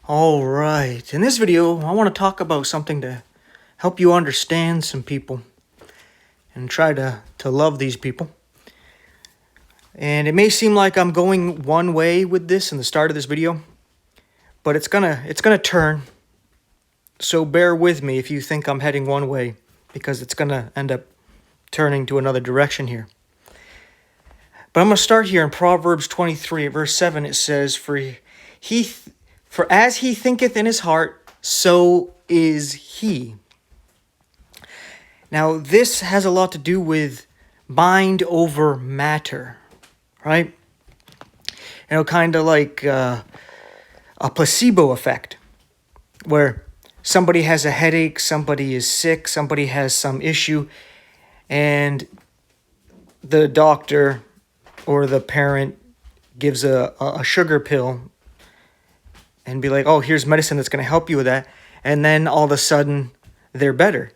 All right, in this video, I want to talk about something to help you understand some people and try to love these people. And it may seem like I'm going one way with this in the start of this video, but it's gonna turn. So bear with me if you think I'm heading one way, because it's gonna end up turning to another direction here. But I'm gonna start here in Proverbs 23, verse 7. It says, For as he thinketh in his heart, so is he. Now, this has a lot to do with mind over matter, right? Kind of like a placebo effect, where somebody has a headache, somebody is sick, somebody has some issue, and the doctor or the parent gives a sugar pill and be like, oh, here's medicine that's going to help you with that. And then all of a sudden, they're better.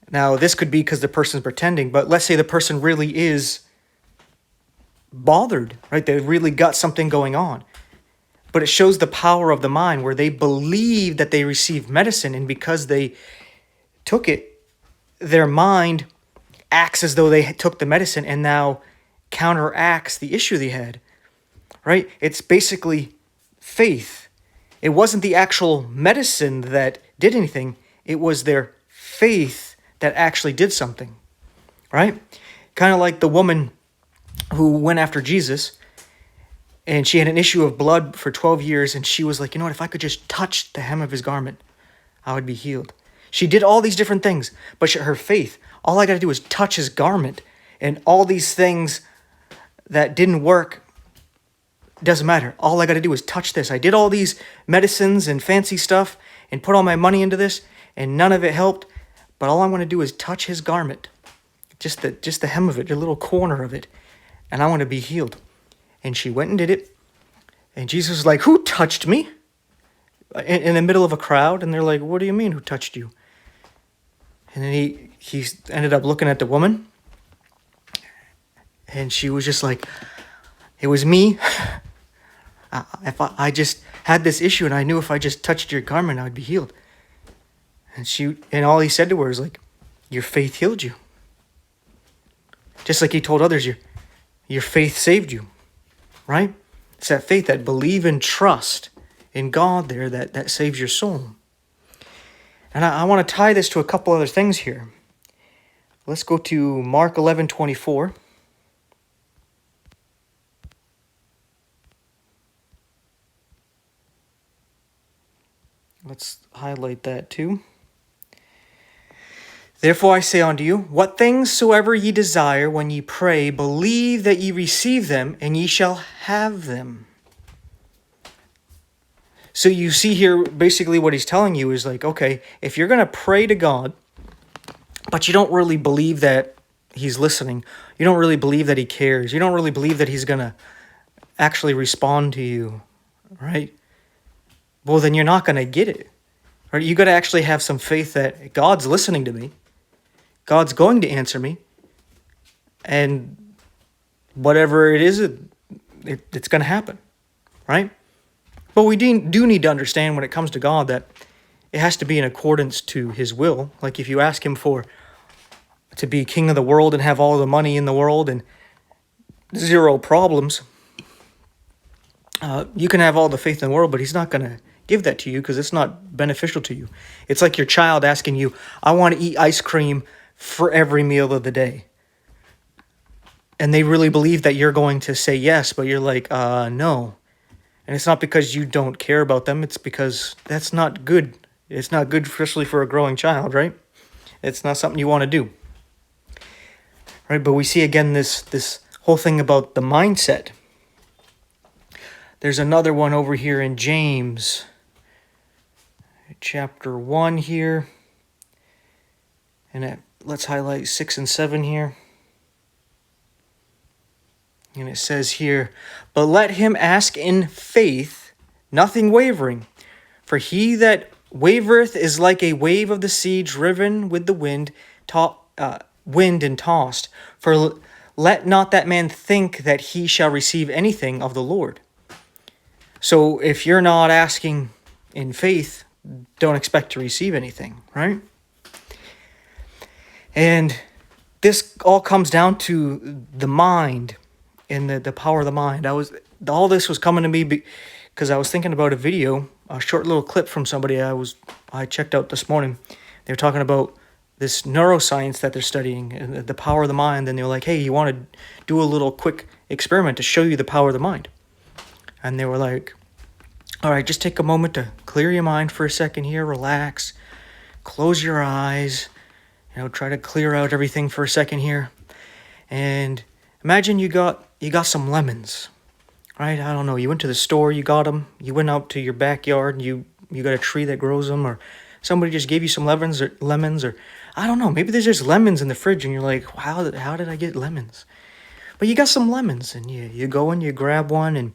Now, this could be because the person's pretending, but let's say the person really is bothered, right? They really got something going on. But it shows the power of the mind where they believe that they received medicine, and because they took it, their mind acts as though they took the medicine and now counteracts the issue they had, right? It's basically faith. It wasn't the actual medicine that did anything. It was their faith that actually did something, right? Kind of like the woman who went after Jesus, and she had an issue of blood for 12 years, and she was like, you know what, if I could just touch the hem of his garment, I would be healed. She did all these different things, but her faith, all I got to do is touch his garment, and all these things that didn't work, doesn't matter. All I got to do is touch this. I did all these medicines and fancy stuff and put all my money into this, and none of it helped. But all I want to do is touch his garment, just the hem of it, a little corner of it, and I want to be healed. And she went and did it. And Jesus was like, who touched me? In the middle of a crowd. And they're like, what do you mean, who touched you? And then he ended up looking at the woman. And she was just like, it was me. If I just had this issue, and I knew if I just touched your garment, I would be healed. And all he said to her is like, your faith healed you. Just like he told others, your faith saved you, right? It's that faith, that believe and trust in God there that saves your soul. And I want to tie this to a couple other things here. Let's go to Mark 11:24. Let's highlight that too. Therefore I say unto you, what things soever ye desire when ye pray, believe that ye receive them, and ye shall have them. So you see here, basically what he's telling you is like, okay, if you're going to pray to God, but you don't really believe that he's listening, you don't really believe that he cares, you don't really believe that he's going to actually respond to you, right? Well, then you're not going to get it. Right? You got to actually have some faith that God's listening to me. God's going to answer me. And whatever it is, it's going to happen. Right? But we do need to understand when it comes to God that it has to be in accordance to his will. Like if you ask him to be king of the world and have all the money in the world and zero problems, you can have all the faith in the world, but he's not going to give that to you because it's not beneficial to you. It's like your child asking you, I want to eat ice cream for every meal of the day. And they really believe that you're going to say yes, but you're like, no. And it's not because you don't care about them. It's because that's not good. It's not good, especially for a growing child, right? It's not something you want to do. Right? But we see again this whole thing about the mindset. There's another one over here in James chapter 1 here. And let's highlight 6 and 7 here. And it says here, but let him ask in faith, nothing wavering. For he that wavereth is like a wave of the sea driven with the wind and tossed. For let not that man think that he shall receive anything of the Lord. So if you're not asking in faith, don't expect to receive anything, right? And this all comes down to the mind and the power of the mind. All this was coming to me because I was thinking about a video, a short little clip from somebody I checked out this morning. They were talking about this neuroscience that they're studying, and the power of the mind. And they were like, hey, you want to do a little quick experiment to show you the power of the mind? And they were like, all right, just take a moment to clear your mind for a second here, relax, close your eyes, try to clear out everything for a second here. And imagine you got some lemons, right? I don't know, you went to the store, you got them, you went out to your backyard, and you got a tree that grows them, or somebody just gave you some lemons, or I don't know, maybe there's just lemons in the fridge, and you're like, wow, how did I get lemons? But you got some lemons, and you go and you grab one, and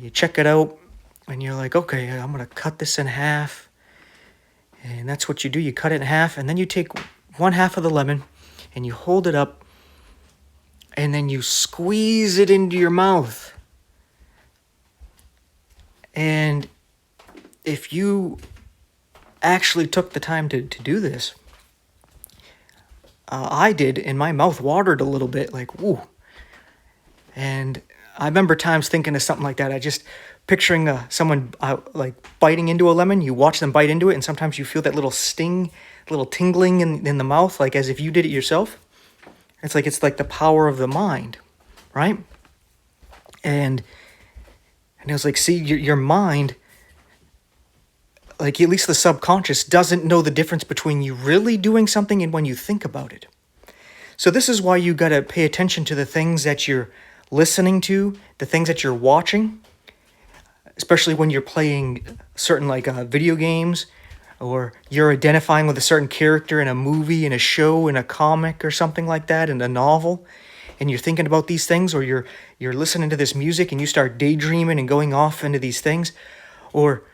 you check it out, and you're like, okay, I'm going to cut this in half. And that's what you do. You cut it in half, and then you take one half of the lemon, and you hold it up, and then you squeeze it into your mouth. And if you actually took the time to do this, I did, and my mouth watered a little bit, like, woo. And I remember times thinking of something like that. I just picturing someone like biting into a lemon. You watch them bite into it, and sometimes you feel that little sting, little tingling in the mouth, like as if you did it yourself. It's like the power of the mind, right? And it was like, see, your mind, like at least the subconscious, doesn't know the difference between you really doing something and when you think about it. So this is why you got to pay attention to the things that you're listening to, the things that you're watching, especially when you're playing certain video games, or you're identifying with a certain character in a movie, in a show, in a comic or something like that, in a novel, and you're thinking about these things, or you're listening to this music and you start daydreaming and going off into these things, or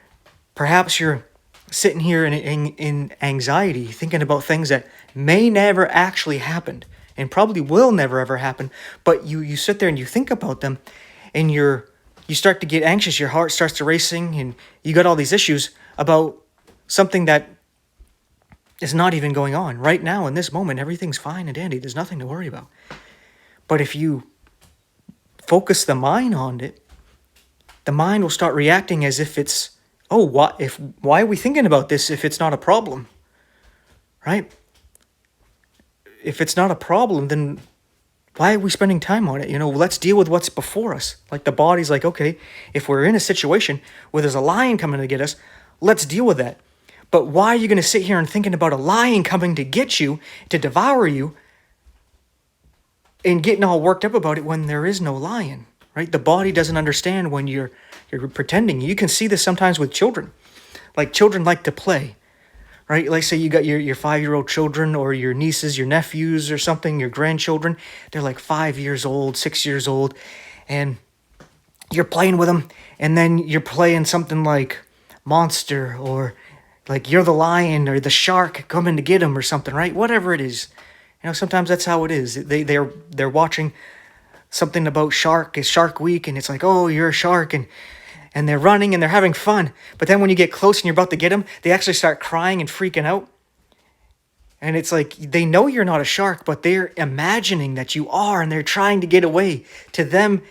perhaps you're sitting here in anxiety thinking about things that may never actually happen and probably will never ever happen, but you sit there and you think about them, and you start to get anxious, your heart starts to racing, and you got all these issues about something that is not even going on right now in this moment. Everything's fine and dandy, there's nothing to worry about. But if you focus the mind on it, the mind will start reacting as if it's, why are we thinking about this if it's not a problem, right? If it's not a problem, then why are we spending time on it? Let's deal with what's before us. Like the body's like, okay, if we're in a situation where there's a lion coming to get us, let's deal with that. But why are you going to sit here and thinking about a lion coming to get you, to devour you, and getting all worked up about it when there is no lion, right? The body doesn't understand when you're pretending. You can see this sometimes with children. Like children like to play, right? Like say you got your 5-year-old children, or your nieces, your nephews or something, your grandchildren. They're like 5 years old, 6 years old, and you're playing with them, and then you're playing something like Monster, or like you're the lion or the shark coming to get them or something, right? Whatever it is. Sometimes that's how it is. They're watching something about Shark Week, and it's like, oh, you're a shark, and they're running and they're having fun. But then when you get close and you're about to get them, they actually start crying and freaking out. And it's like they know you're not a shark, but they're imagining that you are, and they're trying to get away. To them,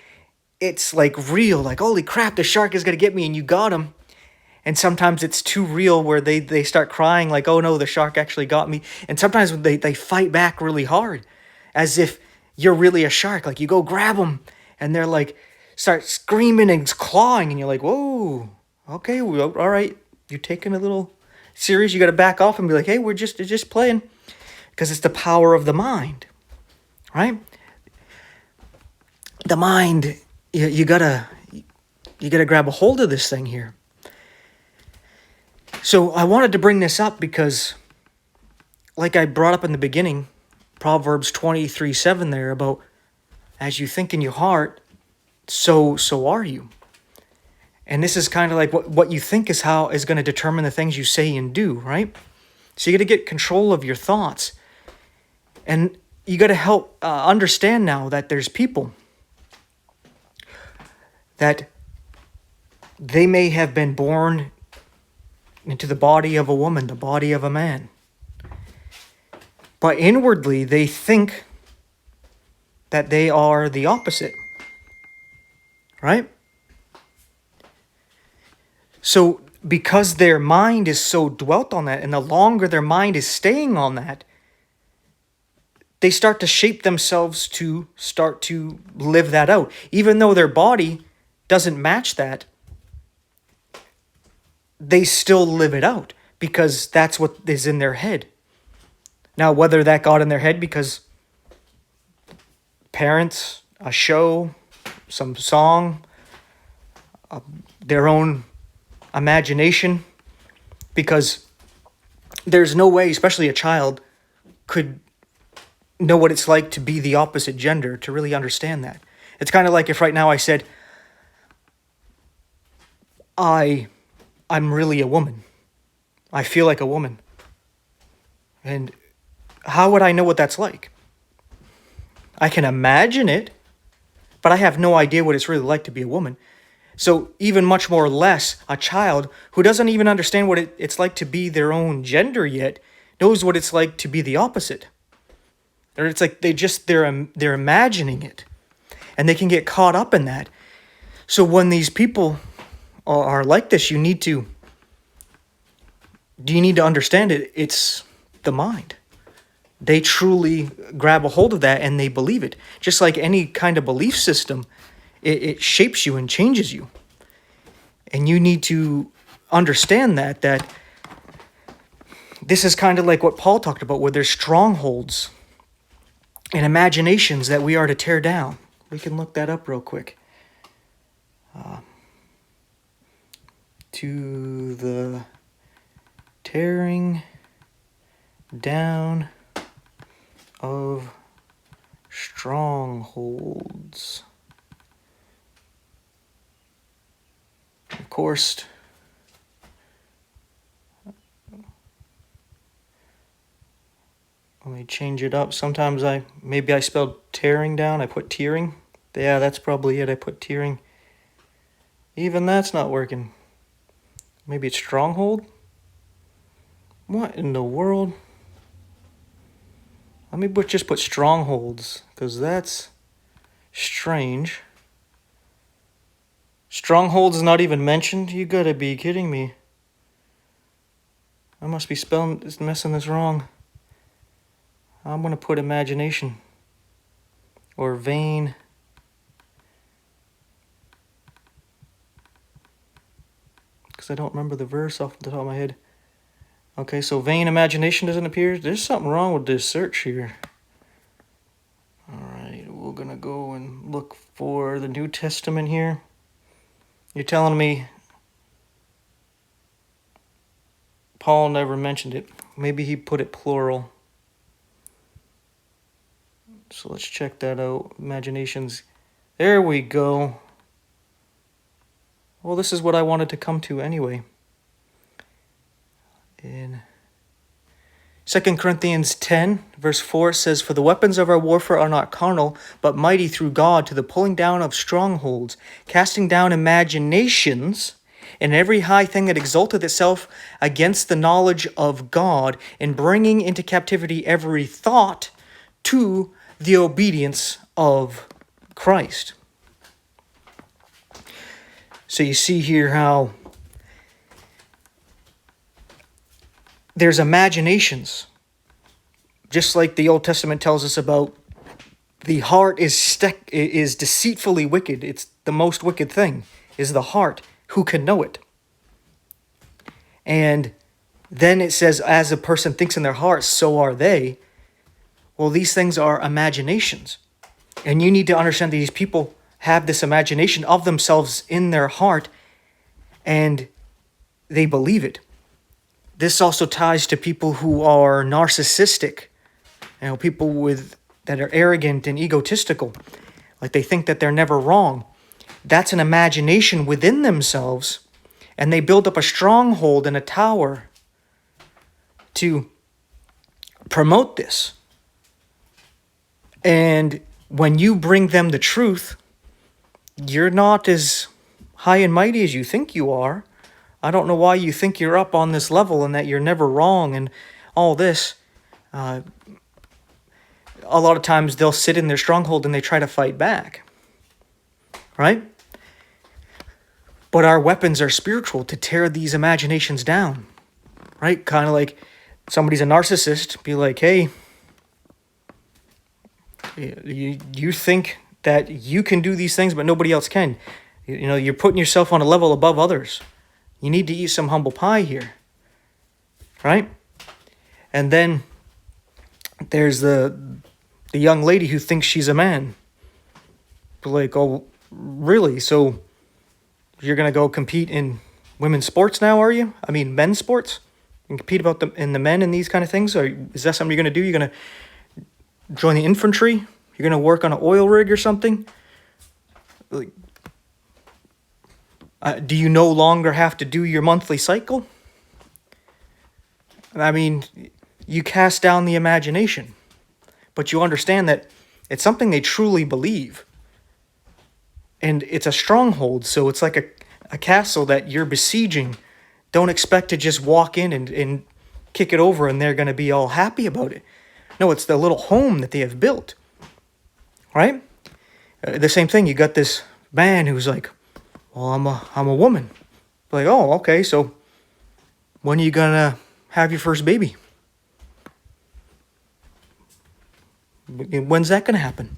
it's like real, like, holy crap, the shark is going to get me, and you got him. And sometimes it's too real where they start crying like, oh no, the shark actually got me. And sometimes they fight back really hard as if you're really a shark. Like you go grab them and they're like, start screaming and clawing. And you're like, whoa, okay, well, all right. You're taking a little serious. You got to back off and be like, hey, we're just playing. Because it's the power of the mind, right? The mind, you gotta grab a hold of this thing here. So I wanted to bring this up because, like I brought up in the beginning, Proverbs 23:7 there, about as you think in your heart, so are you. And this is kind of like what you think is going to determine the things you say and do, right? So you got to get control of your thoughts. And you got to help understand now that there's people that They may have been born into the body of a woman, the body of a man. But inwardly, they think that they are the opposite. Right? So, because their mind is so dwelt on that, and the longer their mind is staying on that, they start to shape themselves to start to live that out. Even though their body doesn't match that, they still live it out because that's what is in their head. Now, whether that got in their head because parents, a show, some song, their own imagination, because there's no way, especially a child, could know what it's like to be the opposite gender, to really understand that. It's kind of like if right now I said, I'm really a woman. I feel like a woman. And how would I know what that's like? I can imagine it, but I have no idea what it's really like to be a woman. So even much more less a child who doesn't even understand what it's like to be their own gender yet knows what it's like to be the opposite. Or it's like they're imagining it, and they can get caught up in that. So when these people are like this, you need to understand it. It's the mind. They truly grab a hold of that and they believe it. Just like any kind of belief system, it shapes you and changes you. And you need to understand that this is kind of like what Paul talked about, where there's strongholds and imaginations that we are to tear down. We can look that up real quick. To the tearing down of strongholds. Of course, let me change it up. Sometimes maybe I spelled tearing down. I put tearing. Yeah, that's probably it. I put tearing. Even that's not working. Maybe it's stronghold? What in the world? Let me just put strongholds, because that's strange. Strongholds is not even mentioned? You gotta be kidding me. I must be messing this wrong. I'm gonna put imagination. Or vain. Because I don't remember the verse off the top of my head. Okay, so vain imagination doesn't appear. There's something wrong with this search here. Alright, we're gonna go and look for the New Testament here. You're telling me Paul never mentioned it. Maybe he put it plural. So let's check that out. Imaginations. There we go. Well, this is what I wanted to come to anyway. In 2 Corinthians 10, verse 4 says, "For the weapons of our warfare are not carnal, but mighty through God to the pulling down of strongholds, casting down imaginations, and every high thing that exalteth itself against the knowledge of God, and bringing into captivity every thought to the obedience of Christ." So you see here how there's imaginations. Just like the Old Testament tells us about, the heart is deceitfully wicked. It's the most wicked thing, is the heart. Who can know it? And then it says, as a person thinks in their heart, so are they. Well, these things are imaginations. And you need to understand that these people have this imagination of themselves in their heart, and they believe it. This also ties to people who are narcissistic, people that are arrogant and egotistical, like they think that they're never wrong. That's an imagination within themselves, and they build up a stronghold and a tower to promote this. And when you bring them the truth, you're not as high and mighty as you think you are. I don't know why you think you're up on this level and that you're never wrong and all this. A lot of times they'll sit in their stronghold and they try to fight back. Right? But our weapons are spiritual to tear these imaginations down. Right? Kind of like somebody's a narcissist, be like, hey, you think that you can do these things, but nobody else can. You know, you're putting yourself on a level above others. You need to eat some humble pie here. Right? And then there's the young lady who thinks she's a man. Like, oh, really? So you're going to go compete in women's sports now, are you? I mean, men's sports? And compete in the men and these kind of things? Or is that something you're going to do? You're going to join the infantry? You're going to work on an oil rig or something? Like, do you no longer have to do your monthly cycle? I mean, you cast down the imagination. But you understand that it's something they truly believe. And it's a stronghold, so it's like a castle that you're besieging. Don't expect to just walk in and kick it over and they're going to be all happy about it. No, it's the little home that they have built. Right? The same thing, you got this man who's like, well, I'm a woman. Like, oh, okay, so when are you going to have your first baby? When's that going to happen?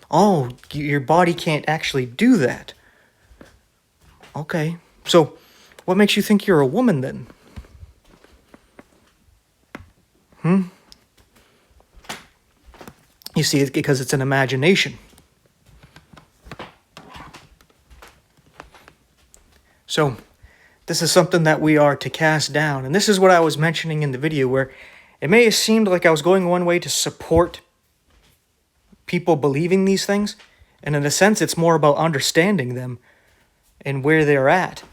Oh, your body can't actually do that. Okay, so what makes you think you're a woman then? You see, it's because it's an imagination. So, this is something that we are to cast down. And this is what I was mentioning in the video, where it may have seemed like I was going one way to support people believing these things. And in a sense, it's more about understanding them and where they're at.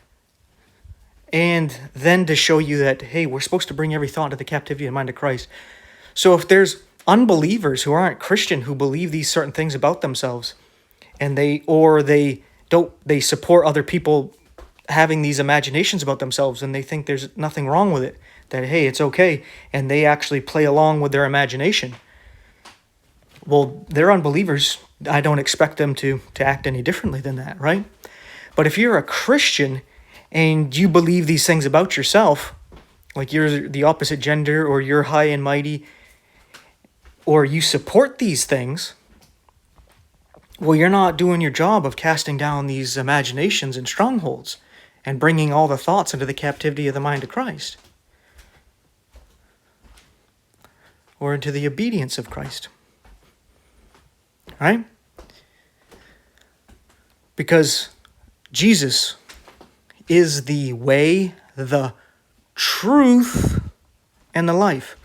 And then to show you that, hey, we're supposed to bring every thought into the captivity of the mind of Christ. So if there's unbelievers who aren't Christian who believe these certain things about themselves, and they support other people having these imaginations about themselves, and they think there's nothing wrong with it, that hey, it's okay, and they actually play along with their imagination. Well, they're unbelievers. I don't expect them to act any differently than that, right? But if you're a Christian and you believe these things about yourself, like you're the opposite gender, or you're high and mighty, or you support these things, well, you're not doing your job of casting down these imaginations and strongholds and bringing all the thoughts into the captivity of the mind of Christ, or into the obedience of Christ. Right? Because Jesus is the way, the truth, and the life.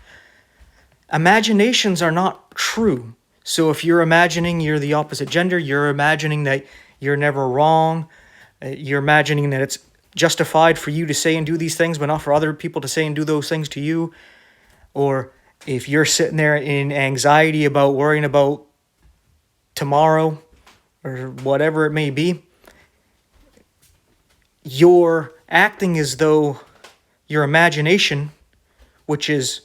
Imaginations are not true. So if you're imagining you're the opposite gender, you're imagining that you're never wrong, you're imagining that it's justified for you to say and do these things, but not for other people to say and do those things to you. Or if you're sitting there in anxiety about worrying about tomorrow or whatever it may be, you're acting as though your imagination, which is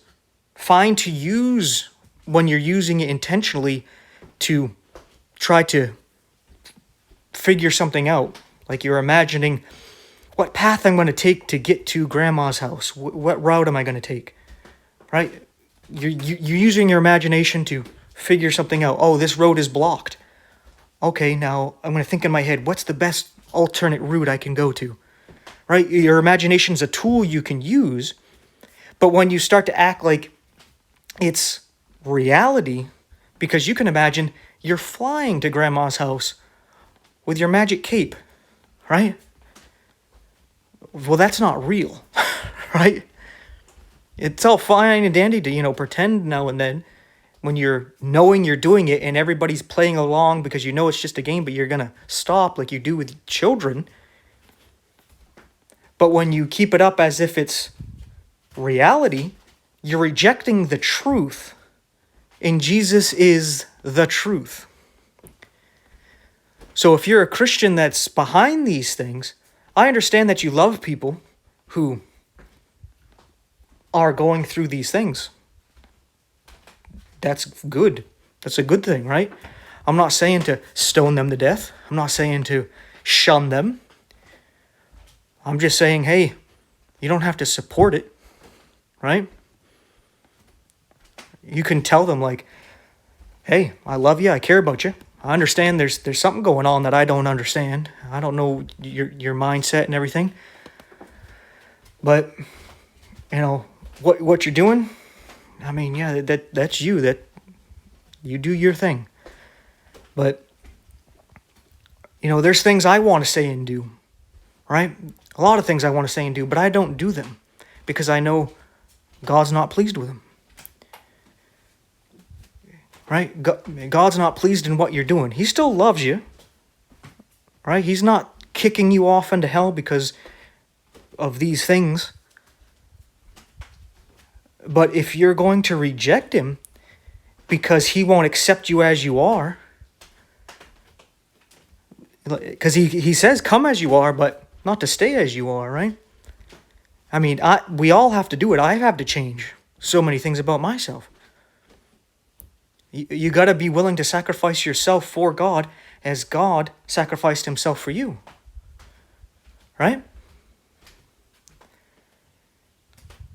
fine to use when you're using it intentionally to try to figure something out. Like you're imagining what path I'm going to take to get to grandma's house. What route am I going to take? Right? You're using your imagination to figure something out. Oh, this road is blocked. Okay, now I'm going to think in my head, what's the best alternate route I can go to? Right? Your imagination is a tool you can use, but when you start to act like it's reality, because you can imagine you're flying to grandma's house with your magic cape, right? Well, that's not real, right? It's all fine and dandy to, pretend now and then when you're knowing you're doing it and everybody's playing along because you know it's just a game, but you're going to stop like you do with children. But when you keep it up as if it's reality, you're rejecting the truth, and Jesus is the truth. So if you're a Christian that's behind these things, I understand that you love people who are going through these things. That's good. That's a good thing, right? I'm not saying to stone them to death. I'm not saying to shun them. I'm just saying, hey, you don't have to support it, right? You can tell them like, hey, I love you. I care about you. I understand there's something going on that I don't understand. I don't know your mindset and everything. But, what you're doing, I mean, yeah, that's you. That you do your thing. But, there's things I want to say and do, right? A lot of things I want to say and do, but I don't do them because I know God's not pleased with them. Right? God's not pleased in what you're doing. He still loves you. Right? He's not kicking you off into hell because of these things. But if you're going to reject him because he won't accept you as you are, because he says, come as you are, but not to stay as you are, right? I mean, we all have to do it. I have to change so many things about myself. You got to be willing to sacrifice yourself for God as God sacrificed himself for you. Right?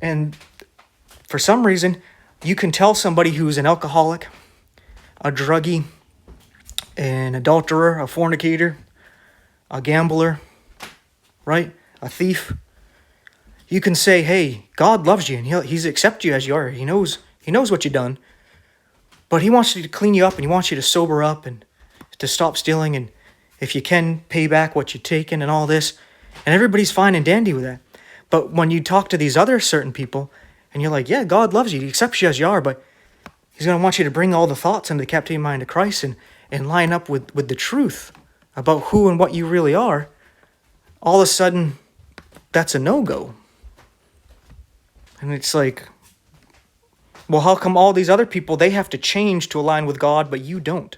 And for some reason, you can tell somebody who's an alcoholic, a druggie, an adulterer, a fornicator, a gambler, right? A thief. You can say, hey, God loves you and he's accept you as you are. He knows what you've done. But he wants you to clean you up and he wants you to sober up and to stop stealing and if you can, pay back what you've taken and all this. And everybody's fine and dandy with that. But when you talk to these other certain people and you're like, yeah, God loves you. He accepts you as you are, but he's going to want you to bring all the thoughts into the captivity mind of Christ and line up with the truth about who and what you really are. All of a sudden, that's a no-go. And it's like, well, how come all these other people, they have to change to align with God, but you don't?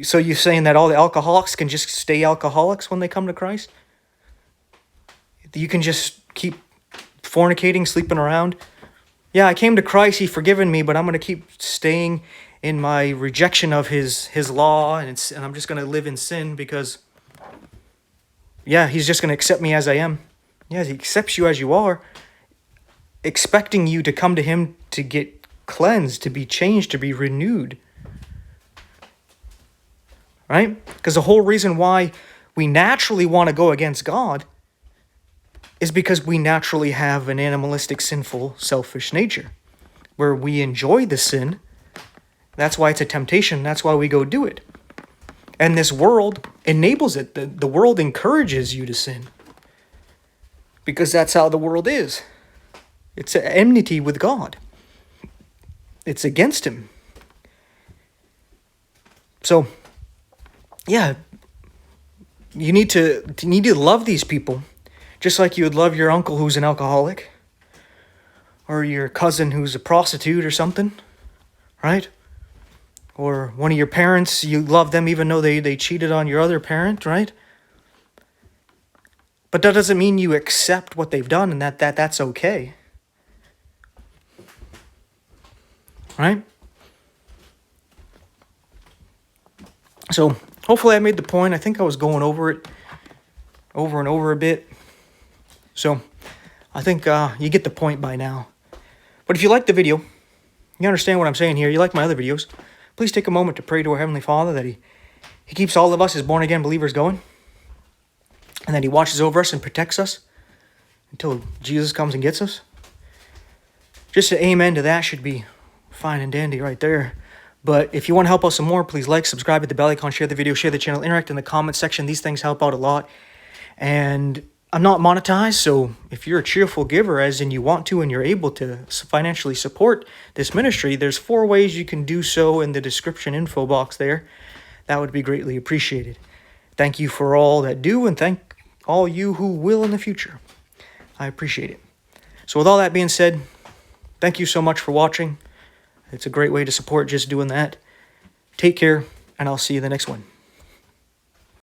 So you're saying that all the alcoholics can just stay alcoholics when they come to Christ? You can just keep fornicating, sleeping around? Yeah, I came to Christ, he's forgiven me, but I'm going to keep staying in my rejection of his law, and I'm just going to live in sin because, yeah, he's just going to accept me as I am. Yeah, he accepts you as you are, expecting you to come to him to get cleansed, to be changed, to be renewed. Right? Because the whole reason why we naturally want to go against God is because we naturally have an animalistic, sinful, selfish nature where we enjoy the sin. That's why it's a temptation. That's why we go do it. And this world enables it. The world encourages you to sin. Because that's how the world is. It's an enmity with God. It's against him. So, yeah, you need to love these people, just like you would love your uncle who's an alcoholic, or your cousin who's a prostitute or something, right? Or one of your parents, you love them even though they cheated on your other parent, right? But that doesn't mean you accept what they've done and that's okay. Right? So, hopefully I made the point. I think I was going over it over and over a bit. So, I think you get the point by now. But if you like the video, you understand what I'm saying here, you like my other videos, please take a moment to pray to our Heavenly Father that He keeps all of us as born-again believers going, and that He watches over us and protects us until Jesus comes and gets us. Just an amen to that should be fine and dandy right there. But if you want to help us some more, please like, subscribe, hit the bell icon, share the video, share the channel, interact in the comment section. These things help out a lot. And I'm not monetized, so if you're a cheerful giver, as in you want to and you're able to financially support this ministry, there's 4 ways you can do so in the description info box there. That would be greatly appreciated. Thank you for all that do, and thank all you who will in the future. I appreciate it. So with all that being said, thank you so much for watching. It's a great way to support just doing that. Take care, and I'll see you in the next one.